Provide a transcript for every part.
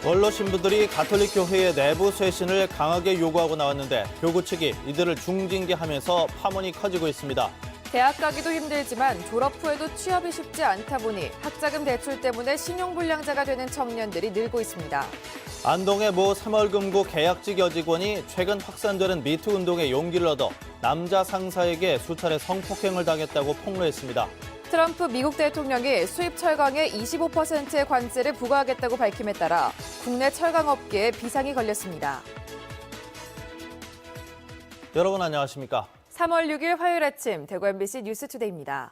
원로 신부들이 가톨릭 교회의 내부 쇄신을 강하게 요구하고 나왔는데 교구 측이 이들을 중징계하면서 파문이 커지고 있습니다. 대학 가기도 힘들지만 졸업 후에도 취업이 쉽지 않다 보니 학자금 대출 때문에 신용불량자가 되는 청년들이 늘고 있습니다. 안동의 모 새마을금고 계약직 여직원이 최근 확산되는 미투 운동에 용기를 얻어 남자 상사에게 수차례 성폭행을 당했다고 폭로했습니다. 트럼프 미국 대통령이 수입 철강에 25%의 관세를 부과하겠다고 밝힘에 따라 국내 철강업계에 비상이 걸렸습니다. 여러분 안녕하십니까? 3월 6일 화요일 아침 대구 MBC 뉴스투데이입니다.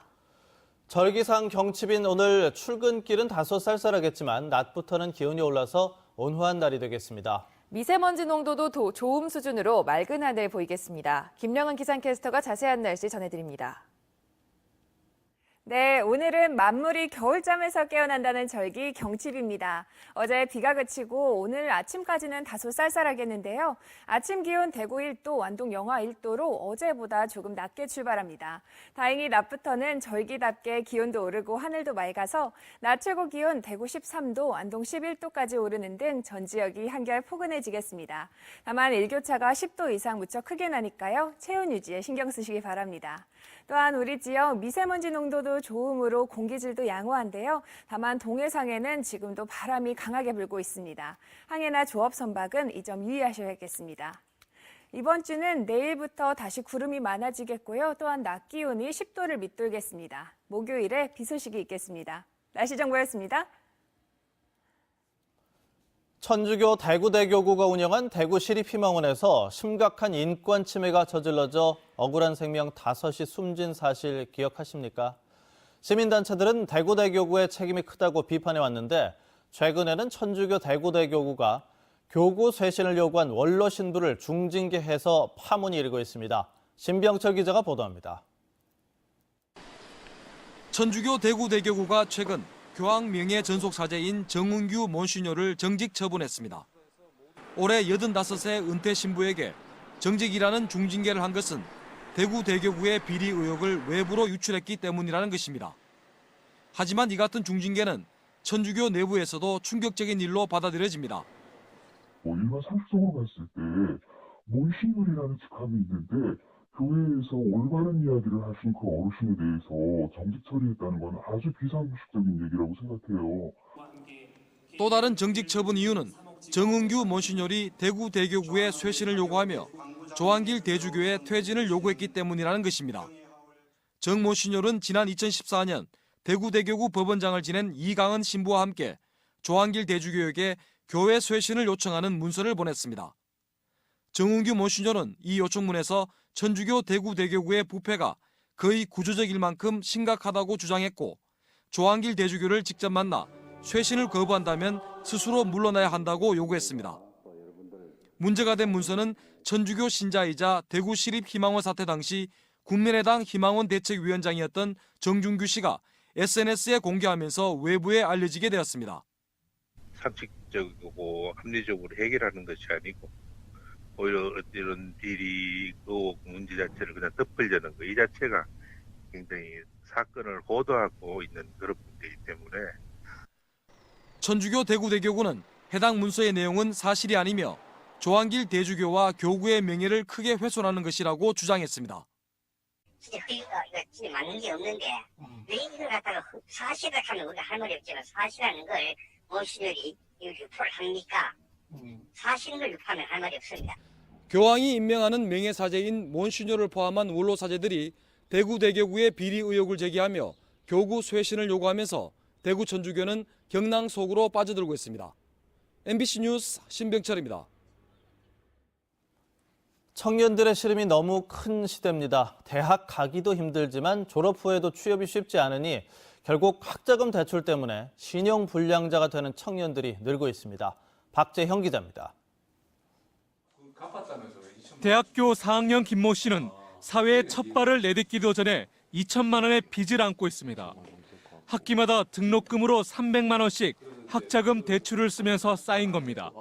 절기상 경칩인 오늘 출근길은 다소 쌀쌀하겠지만 낮부터는 기온이 올라서 온화한 날이 되겠습니다. 미세먼지 농도도 좋음 수준으로 맑은 하늘 보이겠습니다. 김영은 기상캐스터가 자세한 날씨 전해드립니다. 네, 오늘은 만물이 겨울잠에서 깨어난다는 절기 경칩입니다. 어제 비가 그치고 오늘 아침까지는 다소 쌀쌀하겠는데요. 아침 기온 대구 1도, 완동 영하 1도로 어제보다 조금 낮게 출발합니다. 다행히 낮부터는 절기답게 기온도 오르고 하늘도 맑아서 낮 최고 기온 대구 13도, 완동 11도까지 오르는 등 전 지역이 한결 포근해지겠습니다. 다만 일교차가 10도 이상 무척 크게 나니까요. 체온 유지에 신경 쓰시기 바랍니다. 또한 우리 지역 미세먼지 농도도 좋음으로 공기질도 양호한데요. 다만 동해상에는 지금도 바람이 강하게 불고 있습니다. 항해나 조업 선박은 이 점 유의하셔야겠습니다. 이번 주는 내일부터 다시 구름이 많아지겠고요. 또한 낮 기온이 10도를 밑돌겠습니다. 목요일에 비 소식이 있겠습니다. 날씨 정보였습니다. 천주교 대구대교구가 운영한 대구시립희망원에서 심각한 인권 침해가 저질러져 억울한 생명 5이 숨진 사실 기억하십니까? 시민단체들은 대구대교구의 책임이 크다고 비판해왔는데 최근에는 천주교 대구대교구가 교구 쇄신을 요구한 원로 신부를 중징계해서 파문이 일고 있습니다. 신병철 기자가 보도합니다. 천주교 대구대교구가 최근 교황 명예 전속사제인 정은규 몬시뇨를 정직 처분했습니다. 올해 85세 은퇴 신부에게 정직이라는 중징계를 한 것은 대구대교구의 비리 의혹을 외부로 유출했기 때문이라는 것입니다. 하지만 이 같은 중징계는 천주교 내부에서도 충격적인 일로 받아들여집니다. 일반 상식적으로 봤을 때 몬시뇰이라는 직함이 있는데 교회에서 올바른 이야기를 하신 그 어르신에 대해서 정직 처리했다는 건 아주 비상식적인 얘기라고 생각해요. 또 다른 정직 처분 이유는 정은규 몬시뇰이 대구대교구의 쇄신을 요구하며 조한길 대주교의 퇴진을 요구했기 때문이라는 것입니다. 정 몬시뇰은 지난 2014년 대구대교구 법원장을 지낸 이강은 신부와 함께 조한길 대주교에게 교회 쇄신을 요청하는 문서를 보냈습니다. 정은규 몬시뇰은 이 요청문에서 천주교 대구대교구의 부패가 거의 구조적일 만큼 심각하다고 주장했고 조한길 대주교를 직접 만나 쇄신을 거부한다면 스스로 물러나야 한다고 요구했습니다. 문제가 된 문서는 천주교 신자이자 대구시립희망원 사태 당시 국민의당 희망원 대책위원장이었던 정준규 씨가 SNS에 공개하면서 외부에 알려지게 되었습니다. 상식적이고 합리적으로 해결하는 것이 아니고 오히려 이런 비리 의혹 문제 자체를 그냥 덮으려는 거 이 자체가 굉장히 사건을 호도하고 있는 그런 문제이기 때문에 천주교 대구대교구는 해당 문서의 내용은 사실이 아니며 조한길 대주교와 교구의 명예를 크게 훼손하는 것이라고 주장했습니다. 진짜 이거 진짜 맞는 게 없는데 왜 이걸 갖다가 사실을 하면 우리가 할 말이 없지만 사실이라는 걸 몬시뇰이 유포를 합니까? 사실인 걸 유포하면 할 말이 없습니다. 교황이 임명하는 명예사제인 몬시뇰을 포함한 원로 사제들이 대구대교구의 비리 의혹을 제기하며 교구 쇄신을 요구하면서 대구 천주교는 경랑 속으로 빠져들고 있습니다. MBC 뉴스 신병철입니다. 청년들의 시름이 너무 큰 시대입니다. 대학 가기도 힘들지만 졸업 후에도 취업이 쉽지 않으니 결국 학자금 대출 때문에 신용불량자가 되는 청년들이 늘고 있습니다. 박재형 기자입니다. 대학교 4학년 김모 씨는 사회에 첫 발을 내딛기도 전에 2천만 원의 빚을 안고 있습니다. 학기마다 등록금으로 300만 원씩 학자금 대출을 쓰면서 쌓인 겁니다.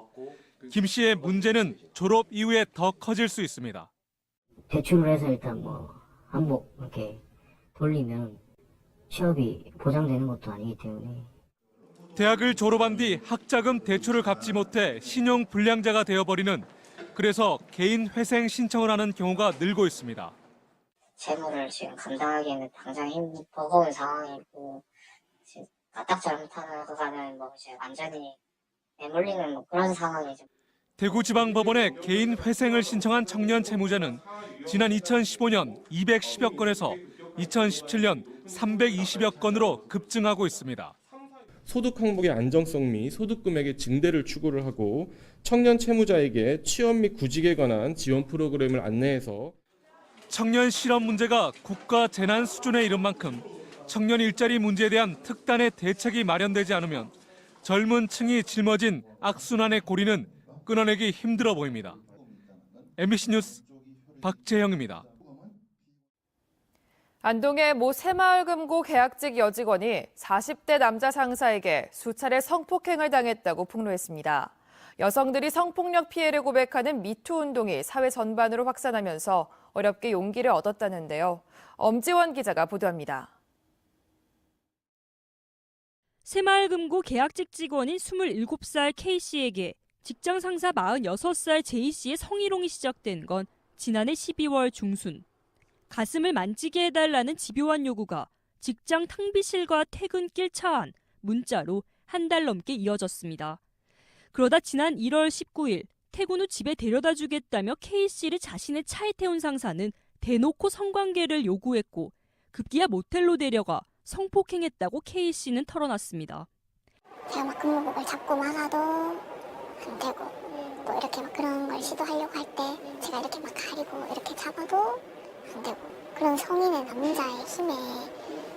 김 씨의 문제는 졸업 이후에 더 커질 수 있습니다. 대출을 해서 일단 한복 이렇게 돌리면 취업이 보장되는 것도 아니기 때문에 대학을 졸업한 뒤 학자금 대출을 갚지 못해 신용 불량자가 되어버리는, 그래서 개인 회생 신청을 하는 경우가 늘고 있습니다. 재물을 지금 감당하기에는 당장 버거운 상황이고, 지금 까딱 잘못하는 뭐 이제 완전히 내몰리는 뭐 그런 상황이죠. 대구지방법원에 개인 회생을 신청한 청년 채무자는 지난 2015년 210여 건에서 2017년 320여 건으로 급증하고 있습니다. 소득 항목의 안정성 및 소득 금액의 증대를 추구를 하고 청년 채무자에게 취업 및 구직에 관한 지원 프로그램을 안내해서 청년 실업 문제가 국가 재난 수준에 이른 만큼 청년 일자리 문제에 대한 특단의 대책이 마련되지 않으면 젊은 층이 짊어진 악순환의 고리는 끊어내기 힘들어 보입니다. MBC 뉴스 박재영입니다. 안동의 모 새마을금고 계약직 여직원이 40대 남자 상사에게 수차례 성폭행을 당했다고 폭로했습니다. 여성들이 성폭력 피해를 고백하는 미투 운동이 사회 전반으로 확산하면서 어렵게 용기를 얻었다는데요. 엄지원 기자가 보도합니다. 새마을금고 계약직 직원인 27살 K씨에게 직장 상사 46살 J씨의 성희롱이 시작된 건 지난해 12월 중순. 가슴을 만지게 해달라는 집요한 요구가 직장 탕비실과 퇴근길 차 안, 문자로 한 달 넘게 이어졌습니다. 그러다 지난 1월 19일 퇴근 후 집에 데려다 주겠다며 K씨를 자신의 차에 태운 상사는 대놓고 성관계를 요구했고 급기야 모텔로 데려가 성폭행했다고 K씨는 털어놨습니다. 제가 막 근무복을 잡고 막아도 안 되고 또 이렇게 막 그런 걸 시도하려고 할 때 제가 이렇게 막 가리고 이렇게 잡아도 안 되고 그런 성인의 남자의 힘에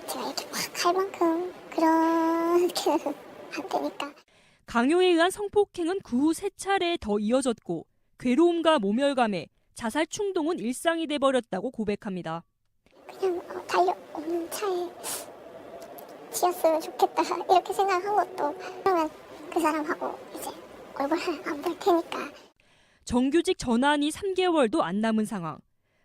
제가 이렇게 막 할 만큼 그렇게 안 되니까. 강요에 의한 성폭행은 그 후 3차례에 더 이어졌고 괴로움과 모멸감에 자살 충동은 일상이 돼버렸다고 고백합니다. 그냥 달려오는 차에 지었으면 좋겠다 이렇게 생각한 것도 그러면 그 사람하고 이제 얼굴을 안 볼 테니까. 정규직 전환이 3개월도 안 남은 상황.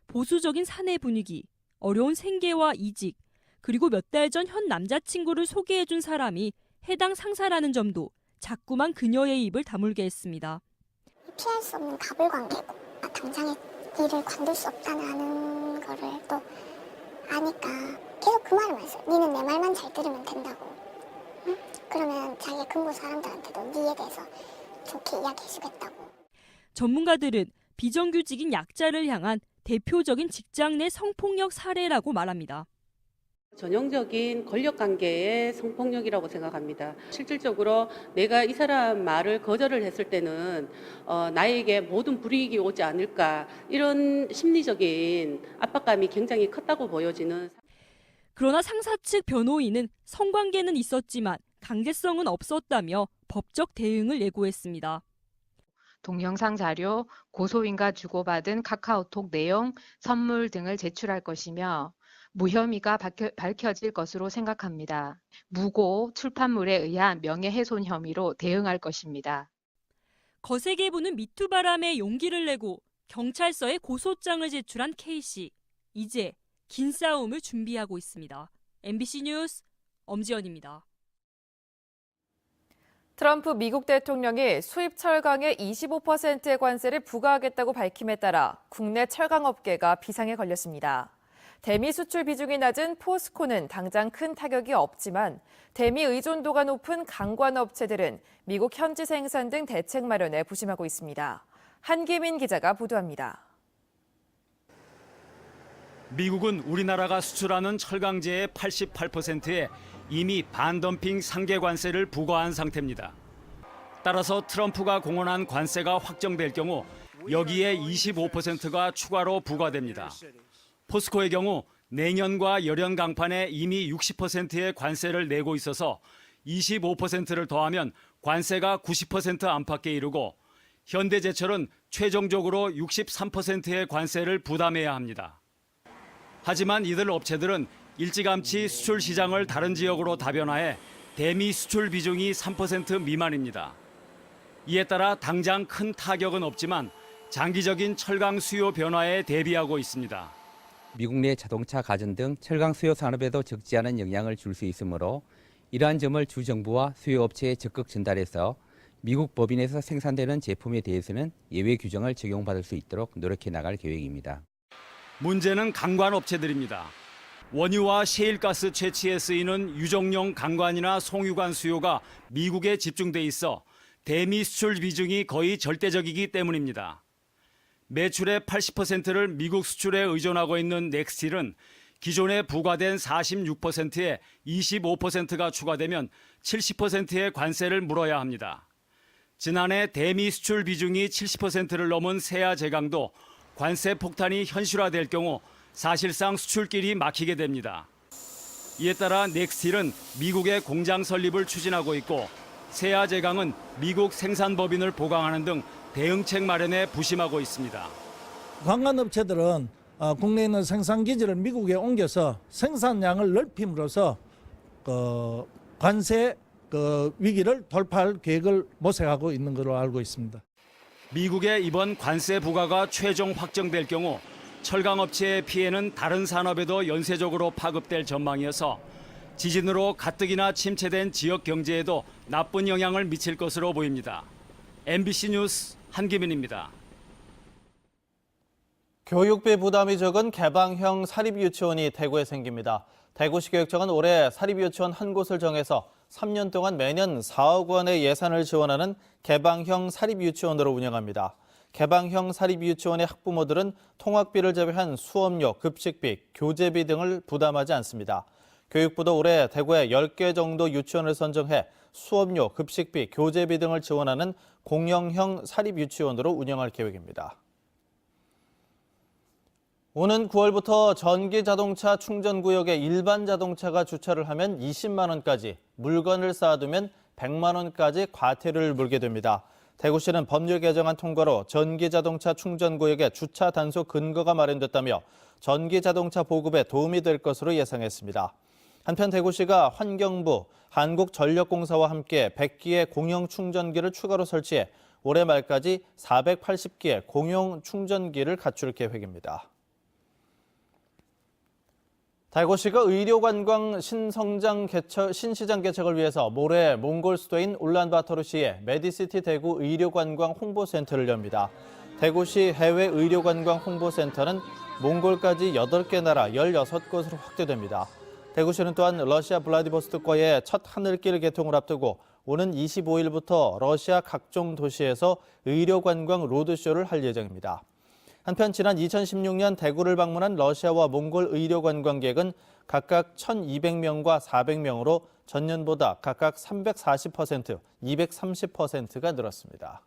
보수적인 사내 분위기, 어려운 생계와 이직, 그리고 몇 달 전 현 남자친구를 소개해준 사람이 해당 상사라는 점도 자꾸만 그녀의 입을 다물게 했습니다. 피할 수 없는 가불관계고 당장의 일을 관둘 수 없다는 거를 또 아니까 계속 그 말을 했어요. 니는 내 말만 잘 들으면 된다고. 응? 그러면 자기 근무 사람들한테도 니에 대해서 좋게 이야기해주겠다고. 전문가들은 비정규직인 약자를 향한 대표적인 직장 내 성폭력 사례라고 말합니다. 전형적인 권력관계의 성폭력이라고 생각합니다. 실질적으로 내가 이 사람 말을 거절을 했을 때는 나에게 모든 불이익이 오지 않을까 이런 심리적인 압박감이 굉장히 컸다고 보여지는. 그러나 상사 측 변호인은 성관계는 있었지만 강제성은 없었다며 법적 대응을 예고했습니다. 동영상 자료, 고소인과 주고받은 카카오톡 내용, 선물 등을 제출할 것이며 무혐의가 밝혀질 것으로 생각합니다. 무고, 출판물에 의한 명예훼손 혐의로 대응할 것입니다. 거세게 부는 미투 바람에 용기를 내고 경찰서에 고소장을 제출한 K씨. 이제 긴 싸움을 준비하고 있습니다. MBC 뉴스 엄지연입니다. 트럼프 미국 대통령이 수입 철강에 25%의 관세를 부과하겠다고 밝힘에 따라 국내 철강업계가 비상에 걸렸습니다. 대미 수출 비중이 낮은 포스코는 당장 큰 타격이 없지만 대미 의존도가 높은 강관 업체들은 미국 현지 생산 등 대책 마련에 부심하고 있습니다. 한기민 기자가 보도합니다. 미국은 우리나라가 수출하는 철강재의 88%에 이미 반덤핑 상계 관세를 부과한 상태입니다. 따라서 트럼프가 공언한 관세가 확정될 경우 여기에 25%가 추가로 부과됩니다. 포스코의 경우 내년과 열연 강판에 이미 60%의 관세를 내고 있어서 25%를 더하면 관세가 90% 안팎에 이르고 현대제철은 최종적으로 63%의 관세를 부담해야 합니다. 하지만 이들 업체들은 일찌감치 수출 시장을 다른 지역으로 다변화해 대미 수출 비중이 3% 미만입니다. 이에 따라 당장 큰 타격은 없지만 장기적인 철강 수요 변화에 대비하고 있습니다. 미국 내 자동차, 가전 등 철강 수요 산업에도 적지 않은 영향을 줄 수 있으므로 이러한 점을 주 정부와 수요업체에 적극 전달해서 미국 법인에서 생산되는 제품에 대해서는 예외 규정을 적용받을 수 있도록 노력해 나갈 계획입니다. 문제는 강관업체들입니다. 원유와 셰일가스 채취에 쓰이는 유정용 강관이나 송유관 수요가 미국에 집중돼 있어 대미 수출 비중이 거의 절대적이기 때문입니다. 매출의 80%를 미국 수출에 의존하고 있는 넥스틸은 기존에 부과된 46%에 25%가 추가되면 70%의 관세를 물어야 합니다. 지난해 대미 수출 비중이 70%를 넘은 세아제강도 관세 폭탄이 현실화될 경우 사실상 수출길이 막히게 됩니다. 이에 따라 넥스틸은 미국의 공장 설립을 추진하고 있고 세아제강은 미국 생산법인을 보강하는 등 대응책 마련에 부심하고 있습니다. 관광업체들은 국내에 있는 생산기지를 미국에 옮겨서 생산량을 넓힘으로써 관세 위기를 돌파할 계획을 모색하고 있는 것으로 알고 있습니다. 미국의 이번 관세 부과가 최종 확정될 경우 철강업체의 피해는 다른 산업에도 연쇄적으로 파급될 전망이어서 지진으로 가뜩이나 침체된 지역 경제에도 나쁜 영향을 미칠 것으로 보입니다. MBC 뉴스 한기민입니다. 교육비 부담이 적은 개방형 사립유치원이 대구에 생깁니다. 대구시 교육청은 올해 사립유치원 한 곳을 정해서 3년 동안 매년 4억 원의 예산을 지원하는 개방형 사립유치원으로 운영합니다. 개방형 사립유치원의 학부모들은 통학비를 제외한 수업료, 급식비, 교재비 등을 부담하지 않습니다. 교육부도 올해 대구에 10개 정도 유치원을 선정해 수업료, 급식비, 교재비 등을 지원하는 공영형 사립유치원으로 운영할 계획입니다. 오는 9월부터 전기자동차 충전구역에 일반 자동차가 주차를 하면 20만 원까지, 물건을 쌓아두면 100만 원까지 과태료를 물게 됩니다. 대구시는 법률 개정안 통과로 전기자동차 충전구역에 주차 단속 근거가 마련됐다며 전기자동차 보급에 도움이 될 것으로 예상했습니다. 한편 대구시가 환경부, 한국전력공사와 함께 100기의 공영 충전기를 추가로 설치해 올해 말까지 480기의 공용 충전기를 갖출 계획입니다. 대구시가 의료관광 신시장 개척을 위해서 모레 몽골 수도인 울란바토르시에 메디시티 대구 의료관광 홍보센터를 엽니다. 대구시 해외 의료관광 홍보센터는 몽골까지 8개 나라 16곳으로 확대됩니다. 대구시는 또한 러시아 블라디보스토크의 첫 하늘길 개통을 앞두고 오는 25일부터 러시아 각종 도시에서 의료관광 로드쇼를 할 예정입니다. 한편 지난 2016년 대구를 방문한 러시아와 몽골 의료 관광객은 각각 1,200명과 400명으로 전년보다 각각 340%, 230%가 늘었습니다.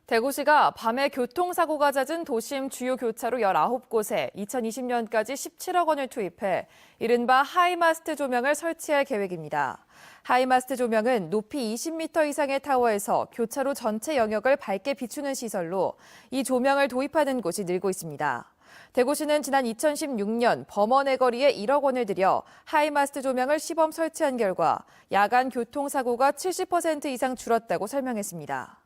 대구시가 밤에 교통사고가 잦은 도심 주요 교차로 19곳에 2020년까지 17억 원을 투입해 이른바 하이마스트 조명을 설치할 계획입니다. 하이마스트 조명은 높이 20m 이상의 타워에서 교차로 전체 영역을 밝게 비추는 시설로 이 조명을 도입하는 곳이 늘고 있습니다. 대구시는 지난 2016년 범원의 거리에 1억 원을 들여 하이마스트 조명을 시범 설치한 결과 야간 교통사고가 70% 이상 줄었다고 설명했습니다.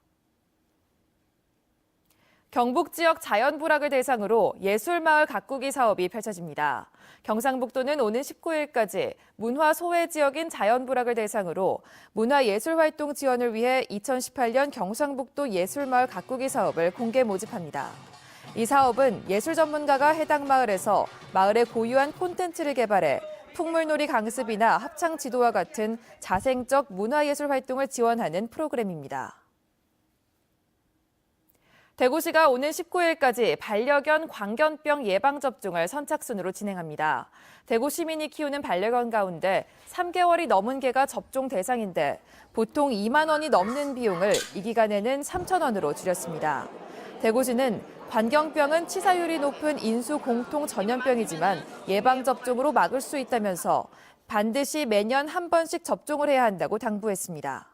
경북 지역 자연부락을 대상으로 예술마을 가꾸기 사업이 펼쳐집니다. 경상북도는 오는 19일까지 문화 소외 지역인 자연부락을 대상으로 문화예술활동 지원을 위해 2018년 경상북도 예술마을 가꾸기 사업을 공개 모집합니다. 이 사업은 예술 전문가가 해당 마을에서 마을의 고유한 콘텐츠를 개발해 풍물놀이 강습이나 합창 지도와 같은 자생적 문화예술 활동을 지원하는 프로그램입니다. 대구시가 오는 19일까지 반려견 광견병 예방접종을 선착순으로 진행합니다. 대구 시민이 키우는 반려견 가운데 3개월이 넘은 개가 접종 대상인데 보통 2만 원이 넘는 비용을 이 기간에는 3천 원으로 줄였습니다. 대구시는 광견병은 치사율이 높은 인수 공통 전염병이지만 예방접종으로 막을 수 있다면서 반드시 매년 한 번씩 접종을 해야 한다고 당부했습니다.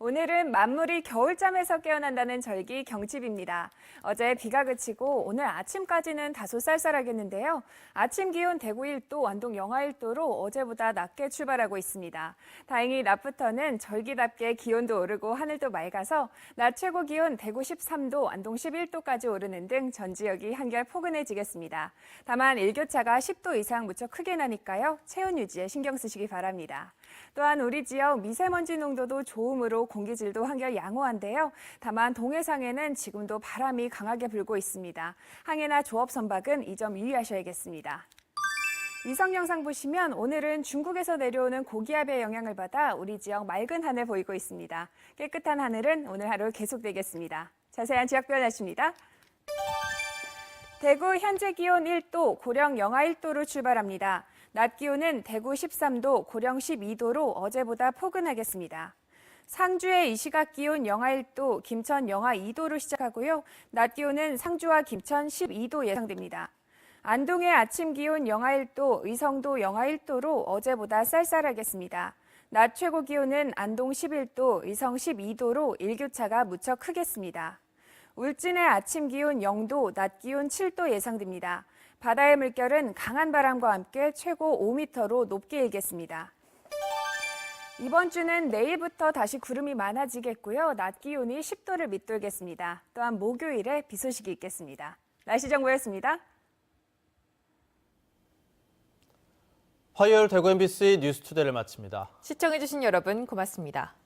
오늘은 만물이 겨울잠에서 깨어난다는 절기 경칩입니다. 어제 비가 그치고 오늘 아침까지는 다소 쌀쌀하겠는데요. 아침 기온 대구 1도, 완동 영하 1도로 어제보다 낮게 출발하고 있습니다. 다행히 낮부터는 절기답게 기온도 오르고 하늘도 맑아서 낮 최고 기온 대구 13도, 완동 11도까지 오르는 등 전 지역이 한결 포근해지겠습니다. 다만 일교차가 10도 이상 무척 크게 나니까요. 체온 유지에 신경 쓰시기 바랍니다. 또한 우리 지역 미세먼지 농도도 좋음으로 공기질도 한결 양호한데요. 다만 동해상에는 지금도 바람이 강하게 불고 있습니다. 항해나 조업 선박은 이 점 유의하셔야겠습니다. 위성 영상 보시면 오늘은 중국에서 내려오는 고기압의 영향을 받아 우리 지역 맑은 하늘 보이고 있습니다. 깨끗한 하늘은 오늘 하루 계속되겠습니다. 자세한 지역별 날씨입니다. 대구 현재 기온 1도, 고령 영하 1도로 출발합니다. 낮 기온은 대구 13도, 고령 12도로 어제보다 포근하겠습니다. 상주의 이 시각 기온 영하 1도, 김천 영하 2도로 시작하고요. 낮 기온은 상주와 김천 12도 예상됩니다. 안동의 아침 기온 영하 1도, 의성도 영하 1도로 어제보다 쌀쌀하겠습니다. 낮 최고 기온은 안동 11도, 의성 12도로 일교차가 무척 크겠습니다. 울진의 아침 기온 0도, 낮 기온 7도 예상됩니다. 바다의 물결은 강한 바람과 함께 최고 5m로 높게 일겠습니다. 이번 주는 내일부터 다시 구름이 많아지겠고요. 낮 기온이 10도를 밑돌겠습니다. 또한 목요일에 비 소식이 있겠습니다. 날씨 정보였습니다. 화요일 대구 MBC 뉴스투데이를 마칩니다. 시청해주신 여러분 고맙습니다.